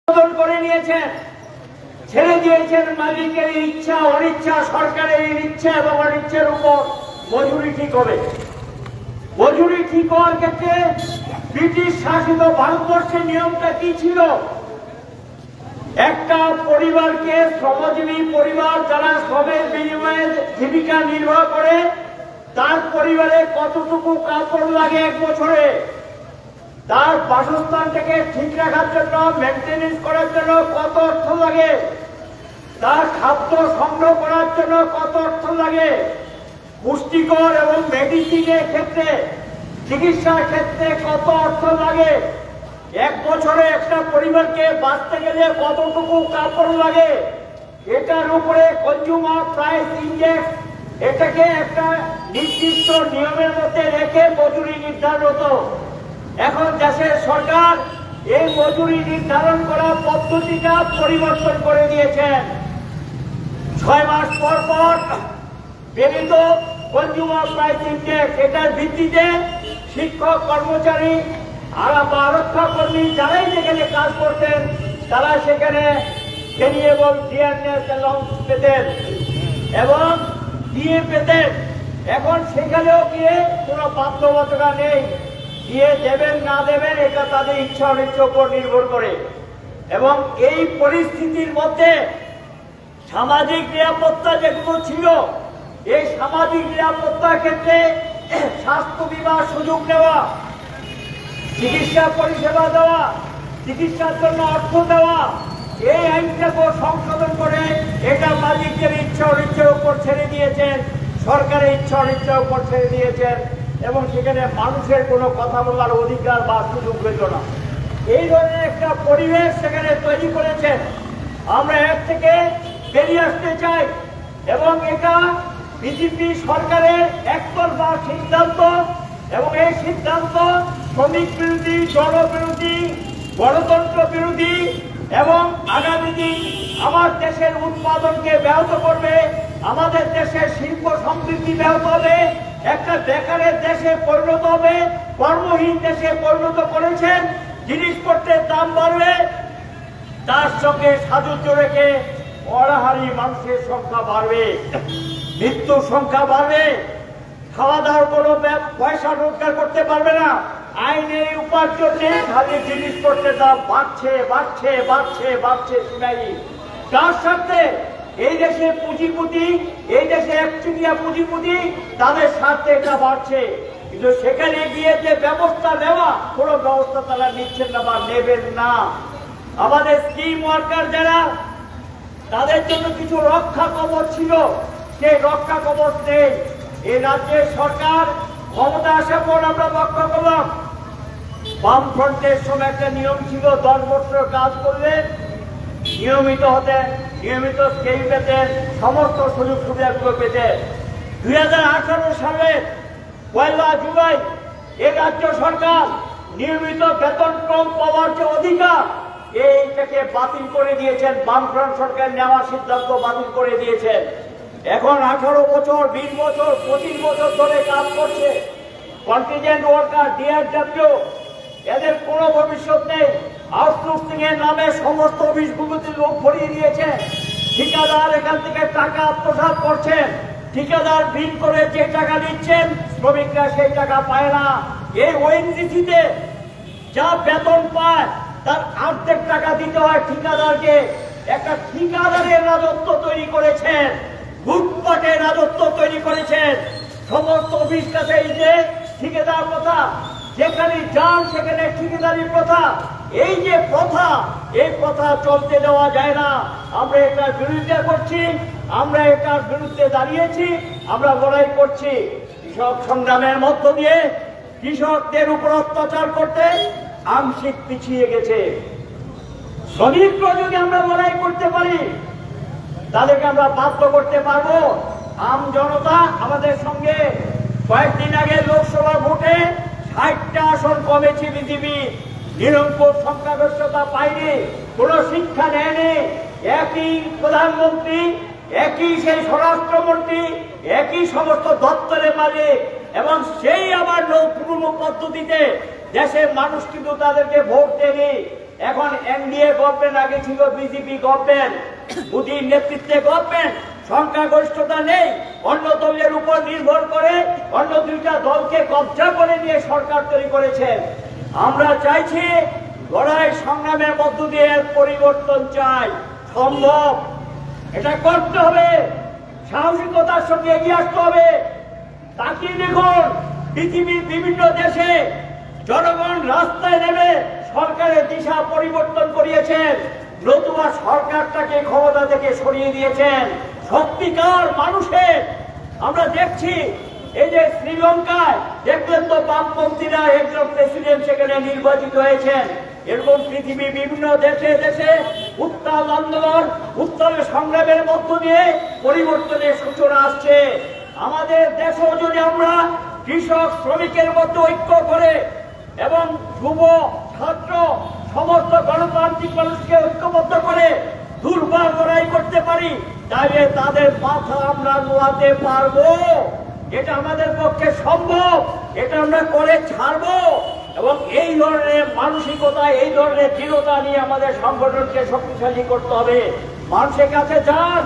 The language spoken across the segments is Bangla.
করে নিয়েছেন, ছেড়ে দিয়েছেন মালিকের ইচ্ছা অনিচ্ছা, সরকারের ইচ্ছা এবং অনিচ্ছার উপর মজুরি ঠিক হবে। মজুরি ঠিক হওয়ার ক্ষেত্রে ব্রিটিশ শাসিত ভারতবর্ষের নিয়মটা কি ছিল? একটা পরিবারকে, শ্রমজীবী পরিবার যারা শ্রমের বিনিময়ে জীবিকা নির্বাহ করে, তার পরিবারে কতটুকু কাপড় লাগে এক বছরে, তার বাসস্থানটাকে ঠিক রাখার জন্য, মেনটেনেন্স করার জন্য কত অর্থ লাগে, তার খাদ্য সংগ্রহ করার জন্য কত অর্থ লাগে, পুষ্টিকর এবং মেডিসিনের ক্ষেত্রে, চিকিৎসার ক্ষেত্রে কত অর্থ লাগে, এক বছরে একটা পরিবারকে বাঁচতে গেলে কতটুকু কাপড় লাগে, এটার উপরে কনজিউমার প্রাইস ইন্ডেক্স, এটাকে একটা নির্দিষ্ট নিয়মের মধ্যে রেখে মজুরি নির্ধারণ হতো। এখন দেশের সরকার এই মজুরি নির্ধারণ করা পদ্ধতিটা পরিবর্তন করে দিয়েছেন। 6 মাস পর পর বেরিত কনজিউমার প্রাইস ইন্ডেক্স, এটার ভিত্তিতে শিক্ষক, কর্মচারী আর আরক্ষা কর্মী যারাই যেখানে কাজ করতেন তারা সেখানে ভেরিয়েবল ডিয়ারনেস অ্যালাউন্স পেতেন এবং দিয়ে পেতেন। এখন সেখানেও গিয়ে কোনো বাধ্যবাধকতা নেই, দিয়ে দেবেন না দেবেন এটা তাদের ইচ্ছা অনিচ্ছার উপর নির্ভর করে। এবং এই পরিস্থিতির মধ্যে সামাজিক নিরাপত্তা যেগুলো ছিল, এই সামাজিক নিরাপত্তার ক্ষেত্রে স্বাস্থ্য বীমার সুযোগ নেওয়া, চিকিৎসা পরিষেবা দেওয়া, চিকিৎসার জন্য অর্থ দেওয়া, এই আইনটাকে সংশোধন করে এটা মালিকদের ইচ্ছা অনিচ্ছার উপর ছেড়ে দিয়েছেন, সরকারের ইচ্ছা অনিচ্ছার উপর ছেড়ে দিয়েছেন এবং সেখানে মানুষের কোনো কথা বলার অধিকার বা সুযোগ পেত না। এই ধরনের একটা পরিবেশ সেখানে তৈরি করেছেন। আমরা এর থেকে বেরিয়ে আসতে চাই এবং এটা বিজেপি সরকারের একতরফা সিদ্ধান্ত এবং এই সিদ্ধান্ত শ্রমিক বিরোধী, জনবিরোধী, গণতন্ত্র বিরোধী এবং আগামী দিন আমার দেশের উৎপাদনকে ব্যাহত করবে, আমাদের দেশের শিল্প সমৃদ্ধি ব্যাহত হবে, একটা বেকারের দেশে পরিণত হবে, কর্মহীন দেশে পরিণত করেছেন, জিনিসপত্রের দাম বাড়বে, তার সঙ্গে সাজুজ্য রেখে অনাহারী মানুষের সংখ্যা বাড়বে, মৃত্যুর সংখ্যা বাড়বে, খাওয়া দাওয়ার কোনো পয়সা রোজগার করতে পারবে না, আইনের উপার্জন নেই, খালি জিনিসপত্রের দাম বাড়ছে বাড়ছে বাড়ছে বাড়ছে সীমাই। তার সাথে এই দেশে পুঁজিপতি, এই দেশে একচুটিয়া পুঁজিপতি, তাদের স্বার্থে এটা বাড়ছে, কিন্তু সেখানে গিয়ে যে ব্যবস্থা নেওয়া, কোনো ব্যবস্থা তারা নিচ্ছেন না বা নেবেন না। আমাদের স্কিম ওয়ার্কার যারা, তাদের জন্য কিছু রক্ষা কবচ ছিল, সেই রক্ষা কবচ নেই। এই রাজ্যের সরকার ক্ষমতা আসার পর আমরা রক্ষা করলাম, বামফ্রন্টের সময় একটা নিয়ম ছিল, 10 বছর কাজ করলে নিয়মিত হতেন, নিয়মিত স্কিম পেতেন, সমস্ত সুযোগ সুবিধাগুলো পেতেন। 2018 সালের 1 জুলাই এই রাজ্য সরকার নিয়মিত বেতন কম পাওয়ার যে অধিকার, এইটাকে বাতিল করে দিয়েছেন। বামফ্রন্ট সরকার নেওয়া সিদ্ধান্ত বাতিল করে দিয়েছেন। এখন 18 বছর, 20 বছর, 25 বছর ধরে কাজ করছে কন্টিনজেন্ট ওয়ার্কার, ডিআরডব্লিউ, এদের কোনো ভবিষ্যৎ নেই। আউটসোর্সিং এর নামে সমস্ত অফিসগুলোতে লোক ভরিয়ে দিয়েছে, ঠিকাদার এখান থেকে টাকা আত্মসাৎ করছেন, ঠিকাদার বিল করে যে টাকা দিচ্ছেন শ্রমিকরা সেই টাকা পায় না। এই ওএনজিসিতে যা বেতন পায় তার অর্ধেক টাকা দিতে হয় ঠিকাদারকে। একটা ঠিকাদারের রাজত্ব তৈরি করেছেন, লুটপাটের রাজত্ব তৈরি করেছেন। সমস্ত অফিসটাতে এই যে ঠিকাদার প্রথা, যেখানে যান সেখানে ঠিকাদারি প্রথা, এই যে প্রথা, এই প্রথা চলতে দেওয়া যায় না। আমরা এটার বিরোধিতা করছি, আমরা এটার বিরুদ্ধে দাঁড়িয়েছি, আমরা লড়াই করছি। কৃষক সংগ্রামের মধ্য দিয়ে কৃষকদের উপর অত্যাচার করতে আংশিক পিছিয়ে গেছে। শ্রমিকরা যদি আমরা লড়াই করতে পারি তাদেরকে আমরা বাধ্য করতে পারবো। আম জনতা আমাদের সঙ্গে, কয়েকদিন আগে লোকসভা ভোটে 60টা আসন কমেছে বিজেপি, নিরঙ্কুশ সংখ্যাগরিষ্ঠতা পায়নি, কোন শিক্ষা নেয়নি, একই প্রধানমন্ত্রী, একই সেই স্বরাষ্ট্রমন্ত্রী, একই সমস্ত দপ্তরের মালিক, এবং সেই আবার পুরনো পদ্ধতিতে দেশের মানুষ কিন্তু তাদেরকে ভোট দেয়নি। এখন এনডিএ গভর্নমেন্ট, আগে ছিল বিজেপি গভর্নমেন্ট, মোদীর নেতৃত্বে গভর্নমেন্ট, সংখ্যাগরিষ্ঠতা নেই, অন্য দলের উপর নির্ভর করে অন্য দুইটা দলকে কবজা করে নিয়ে সরকার তৈরি করেছেন। আমরা চাইছি লড়াই সংগ্রামের মধ্য দিয়ে পরিবর্তন চাই, সম্ভব, এটা করতে হবে, সাহসিকতার সঙ্গে এগিয়ে আসতে হবে। তাকিয়ে দেখুন পৃথিবীর বিভিন্ন দেশে জনগণ রাস্তায় নেমে সরকারের দিশা পরিবর্তন করিয়েছেন, নতুবা সরকারটাকে ক্ষমতা থেকে সরিয়ে দিয়েছেন। সত্যিকার মানুষের আমরা দেখছি, এই যে শ্রীলঙ্কায় দেখলেন তো বামপন্থীরা একজন প্রেসিডেন্ট সেখানে নির্বাচিত হয়েছেন। এরকম পৃথিবীর বিভিন্ন দেশে দেশে উত্তাল আন্দোলন, উত্তাল সংগ্রামের মধ্য দিয়ে পরিবর্তনের সূচনা আসছে। আমাদের দেশেও যদি আমরা কৃষক শ্রমিকের মধ্যে ঐক্য করে এবং যুব ছাত্র সমস্ত গণতান্ত্রিক মানুষকে ঐক্যবদ্ধ করে দুর্বার লড়াই করতে পারি, তাহলে তাদের মাথা আমরা নোয়াতে পারবো। এটা আমাদের পক্ষে সম্ভব, এটা আমরা করে ছাড়বো। এবং এই ধরনের মানসিকতা, এই ধরনের দৃঢ়তা নিয়ে আমাদের সংগঠনকে শক্তিশালী করতে হবে। মানুষের কাছে যান,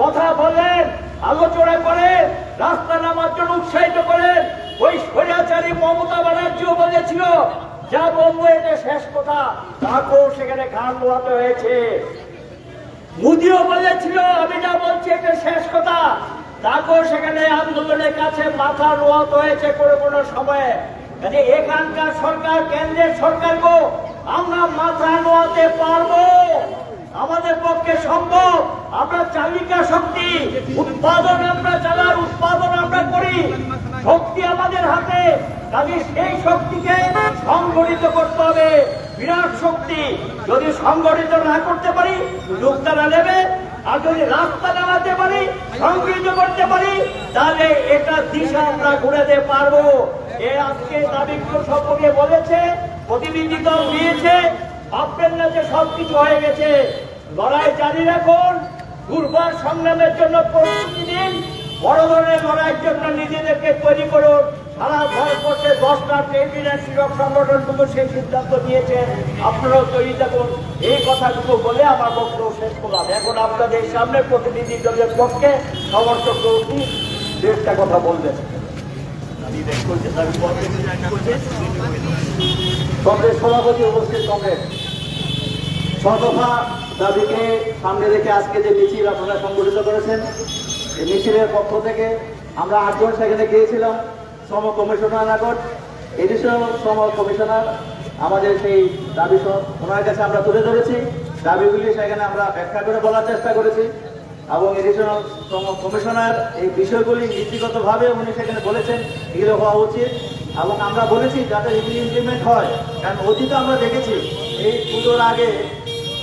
কথা বলেন, আলোচনা করেন, রাস্তা নামার জন্য উৎসাহিত করেন। ওই স্বৈরাচারী মমতা ব্যানার্জিও বলেছিল, যা বলবো এটা শেষ কথা, তাকেও সেখানে ঘাড় নোয়াতে হয়েছে। মোদিও বলেছিল, আমি যা বলছি এটা শেষ কথা, তাকেও সেখানে আন্দোলনের কাছে মাথা নোয়াতে হয়েছে কোনো সময়ে। কাজে এখানকার সরকার, কেন্দ্রের সরকারকে আমরা মাথা নোয়াতে পারবো, আমাদের পক্ষে সম্ভব। আমরা চালিকা শক্তি, উৎপাদন আমরা চালার, উৎপাদন আমরা করি, শক্তি আমাদের হাতে। কাজে সেই শক্তিকে সংগঠিত করতে হবে, বিরাট শক্তি। যদি সংগঠিত না করতে পারি, লোকতারা নেবে, আর যদি রাস্তা নামাতে পারি, সংগঠিত করতে পারি, তাহলে এটা দিশা আমরা ঘুরাতে পারবো। এ আজকে দাবিগুলো সম্পর্কে বলেছে, প্রতিনিধি দল দিয়েছে, ভাববেন না যে সবকিছু হয়ে গেছে। লড়াই জারি রাখুন, দুর্বার সংগ্রামের জন্য প্রস্তুতি নিন, বড় ধরনের লড়াইয়ের জন্য নিজেদেরকে তৈরি করুন। সারা ভারতবর্ষে 10টা ট্রেড ইউনিয়ন কৃষক সংগঠনগুলো সেই সিদ্ধান্ত নিয়েছে, আপনারাও তৈরি থাকুন। এই কথাগুলো বলে আমার বক্তব্য শেষ করলাম। এখন আপনাদের সামনে প্রতিনিধি দলের পক্ষে সমর্থক কর্মী দেড়টা কথা বলবেন। কংগ্রেস সভাপতি উপস্থিত, কংগ্রেস ছদফা দাবিকে সামনে রেখে আজকে যে মিছিল আপনারা সংগঠিত করেছেন, এই মিছিলের পক্ষ থেকে আমরা 8 জন সেখানে গিয়েছিলাম। শ্রম কমিশনার নাগর, এডিশনাল শ্রম কমিশনার আমাদের সেই দাবি ওনার কাছে আমরা তুলে ধরেছি। দাবিগুলি সেখানে আমরা ব্যাখ্যা করে বলার চেষ্টা করেছি এবং এডিশনাল শ্রম কমিশনার এই বিষয়গুলি নীতিগতভাবে উনি সেখানে বলেছেন এগুলো হওয়া উচিত। এবং আমরা বলেছি যাতে এগুলি ইমপ্লিমেন্ট হয়, কারণ অতীতে আমরা দেখেছি এই পুজোর আগে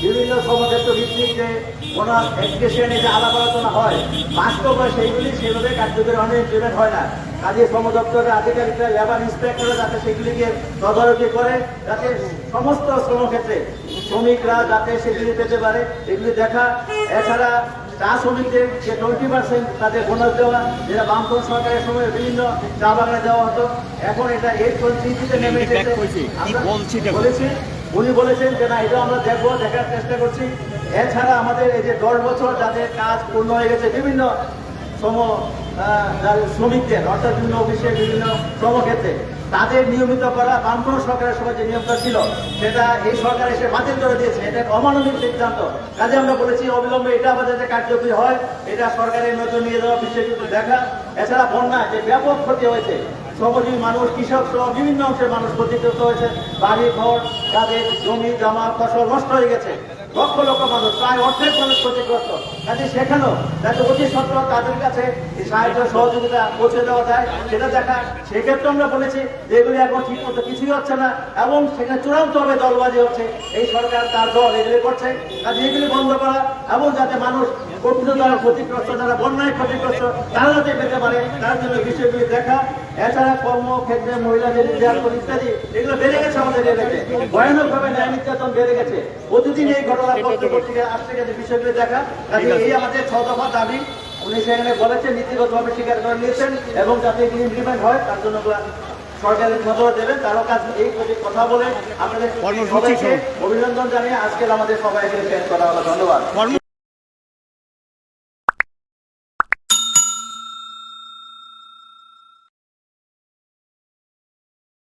বিভিন্ন শ্রমক্ষেত্র ভিত্তিক যে কোনো এডুকেশনে যে আলাপ আলোচনা হয়, বাস্তবে সেইগুলি সেভাবে কার্যকরী অনেক ইমপ্লিমেন্ট হয় না। কাজে শ্রম দপ্তরের আধিকারিকরা, লেবার ইন্সপেক্টররা যাতে সেগুলিকে তদারকি করে, যাতে সমস্ত শ্রমক্ষেত্রে শ্রমিকরা যাতে সেগুলি পেতে পারে, এগুলি দেখা। এছাড়া চা শ্রমিকদের যে 20% তাদের বোনাস দেওয়া, যেটা বামফ্রন্ট সরকারের সময় বিভিন্ন চা বাগানে দেওয়া হতো, এখন এটা 8.3 নেমে এসেছে। বলেছি, উনি বলেছেন যে না, এটা আমরা দেখবো, দেখার চেষ্টা করছি। এছাড়া আমাদের এই যে 10 বছর যাদের কাজ পূর্ণ হয়ে গেছে বিভিন্ন শ্রমিকদের, অর্থাৎ বিভিন্ন অফিসে বিভিন্ন শ্রমক্ষেত্রে তাদের নিয়মিত করা বামফ্রন্ট সরকারের সময় যে নিয়মটা ছিল সেটা এই সরকার এসে বাতিল করে দিয়েছে। এটা অমানবিক সিদ্ধান্ত। কাজে আমরা বলেছি অবিলম্বে এটা আমাদের যাতে কার্যকরী হয়, এটা সরকারের নজর নিয়ে যাওয়া, বিষয় কিন্তু দেখা। এছাড়া বন্যা যে ব্যাপক ক্ষতি হয়েছে, শ্রমজীবী মানুষ, কৃষক সহ বিভিন্ন অংশের মানুষ ক্ষতিগ্রস্ত হয়েছে। বাড়ি ঘর, তাদের জমি জমা ফসল নষ্ট হয়ে গেছে, লক্ষ লক্ষ মানুষ, প্রায় অর্ধেক মানুষ ক্ষতিগ্রস্ত। কাজে সেখানেও যাতে অতি সত্ত্বর তাদের কাছে এই সাহায্য সহযোগিতা পৌঁছে দেওয়া যায় সেটা দেখা। সেক্ষেত্রে আমরা বলেছি যে এগুলি এখন ঠিক মতো কিছুই হচ্ছে না এবং সেখানে চূড়ান্তভাবে দলবাজি হচ্ছে। এই সরকার তার দল এগুলি করছে। কাজে এগুলি বন্ধ করা এবং যাতে মানুষ প্রকৃত দ্বারা ক্ষতিগ্রস্ত, যারা বন্যায় ক্ষতিগ্রস্ত, তারা যাতে পেতে পারে তার জন্য বিষয়গুলি দেখা। এছাড়া কর্মক্ষেত্রে মহিলাদের নির্যাতন ইত্যাদি এগুলো বেড়ে গেছে আমাদের এলাকায়, ভয়ানকভাবে ন্যায় নির্যাতন বেড়ে গেছে। প্রতিদিন এই ঘটনা পত্রিকা আসতে গেছে, বিষয়গুলি দেখা। কাজে এই আমাদের 6 দফা দাবি উনি সেখানে বলেছেন, নীতিগতভাবে স্বীকার করে নিয়েছেন এবং যাতে এগুলি ইমপ্লিমেন্ট হয় তার জন্য সরকারের নজর দেবেন, তারও কাজ এই প্রতি কথা বলে আপনাদের সবাইকে অভিনন্দন জানিয়ে আজকের আমাদের সবাই এখানে শেষ করা হলো। ধন্যবাদ।